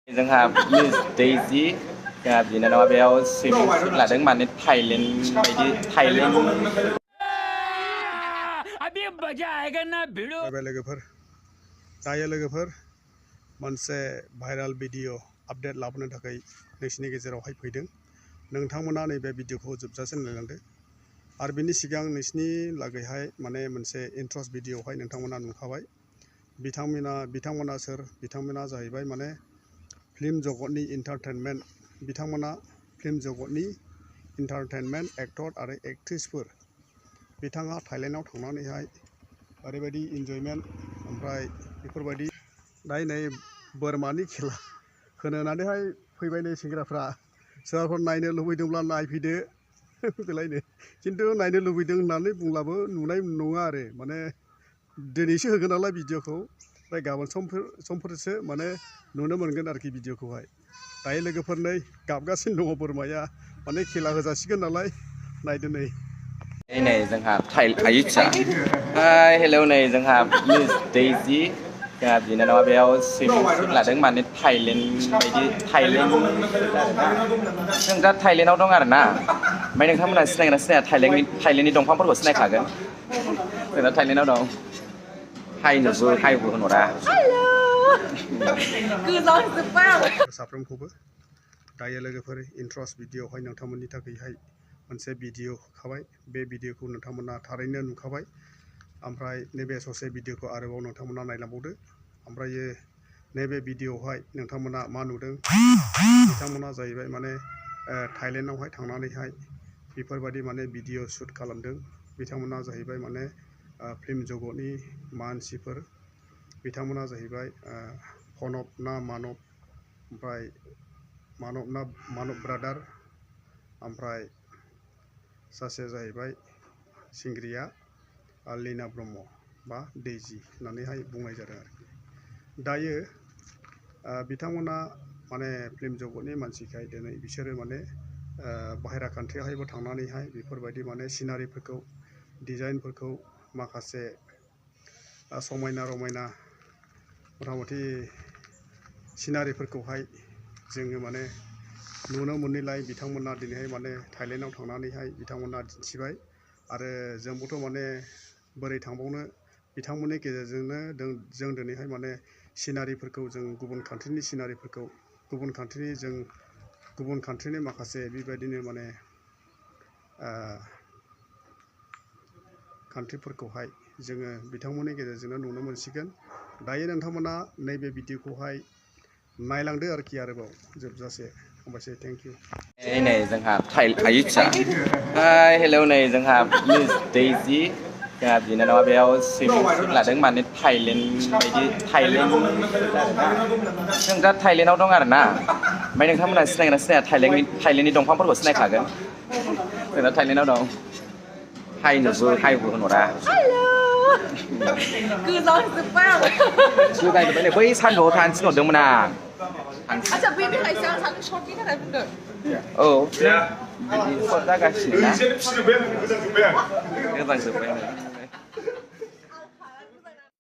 जोंहा मिस दैजि जोंहा बिनानावा बेयाव सुइमिं सुट लादों माने थाइलेन्ड बायदि थाइलेन्ड लोगोफोर दायो लोगोफोर मोनसे भाइराल भिडिअ आपडेट लाबोनो थाखाय नोंसिनि गेजेरावहाय फैदों। नोंथांमोना नैबे भिडिअखौ जोबजासिम नायलांदो आरो बिनि सिगां नोंसिनि लागैहाय माने मोनसे इन्ट्रस्ट भिडिअहाय नोंथांमोना नुखाबाय। बिथांमोना सोर? बिथांमोना जाहैबाय माने फिल्म जगतनि इन्टारटेनमेन्ट बिथांमोना फिल्म जगतनि इन्टारटेनमेन्ट एक्टर आरो एक्ट्रिसफोर। बिथाङा थाइलेन्डआव थांनानैहाय ओरैबायदि इन्जयमेन्ट ओमफ्राय बेफोरबायदि नायनाय बोरमानि खेला होनानैहाय फैबाय नै सेंग्राफ्रा सोरबाफोर नायनो लुबैदोंब्ला नायफैदो बेलायनो खिन्थु नायनो लुबैदों होननानै बुंब्लाबो नुनाय नङा आरो माने दिनैसो होगोन नालाय भिडिअखौ ओमफ्राय गाबोन समफोरसो माने नुनो मोनगोन आरोखि भिडिअखौहाय। दायो लोगोफोर नै गाबगासिनो दङ बोरमाया माने खेला होजासिगोन नालाय नायदो नै। नै जोंहा हेलौ नै जोंहा मिस दैजि जोंहा बिनानावा बेयाव सुइमिं सुट लादों माने थाइलेन्ड बायदि थाइलेन्ड जों दा थाइलेन्डआव दं आरो ना। ओमफ्राय नोंथांमोना सिनायगोना सिनाया थाइलेन्डनि दंफांफोरखौ सिनायखागोन। जों दा थाइलेन्डआव दं। हायबो होनहरा साफ्रोमखौबो दायो लोगोफोर इन्ट्रस्ट भिडिअहाय नोंथांमोननि थाखायहाय मोनसे भिडिअ होखाबाय। बे भिडिअखौ नोंथांमोना थारैनो नुखाबाय। ओमफ्राय नैबे ससे भिडिअखौ आरोबाव नोंथांमोना नायलांबावदो। ओमफ्रायो नैबे भिडिअआवहाय नोंथांमोना मा नुदों? बिथांमोना जाहैबाय माने थाइलेन्डआवहाय थांनानैहाय बेफोरबायदि माने भिडिअ शुट खालामदों। बिथांमोना जाहैबाय माने फिल्म जगतनि मानसिफोर। बिथांमोना जाहैबाय फनब ना मानब, ओमफ्राय मानब ब्रादार, ओमफ्राय सासेया जाहैबाय सिंग्रिया लीना ब्रह्म बा दैजि होननानैहाय बुंनाय जादों आरोखि। दायो बिथांमोना माने फिल्म जगतनि मानसिखाय दिनै बिसोरो माने बाहेरा कान्ट्रियावहायबो थांनानैहाय बेफोरबायदि माने सिनारिफोरखौ डिजाइनफोरखौ माखासे समायना रमायना मथा मथि सिनारिफोरखौहाय जोङो माने नुनो मोनैलाय बिथांमोना दिनैहाय माने थाइलेन्डआव थांनानैहाय बिथांमोना दिन्थिबाय। आरो जोंबोथ' माने बोरै थांबावनो बिथांमोननि गेजेरजोंनो जों दिनैहाय माने सिनारिफोरखौ जों गुबुन कान्ट्रिनि सिनारिफोरखौ गुबुन कान्ट्रिनि माखासे बेबायदिनो माने कान्ट्रिफोरखौहाय जोङो बिथांमोननि गेजेरजोंनो नुनो मोनसिगोन। दायो नोंथांमोना नैबे भिडिअखौहाय नायलांदो आरोखि आरोबाव जोबजासे। हामबायसै, थेंक इउ। नै जोंहा हेलौ नै जोंहा मिस दैजि जोंहा बिनानावा बेयाव सुइमिं सुट लादों माने थाइलेन्ड बायदि थाइलेन्ड जों दा थाइलेन्डआव दं आरो ना। ओमफ्राय नोंथांमोना सिनायगोना सिनाया थाइलेन्डनि दंफांफोरखौ सिनायखागोन। जों दा थाइलेन्डआव दं। हायबो होनहरा गोजांजोब्बाय बै सानदुआव थानो थिनहरदोंमोन आं। आच्छा बेनि थाखाय सिगां सानो शर्टनि थाखाय बुंदों। औ बिदि सर्ट जागासिनो ना गोजांजोब्बाय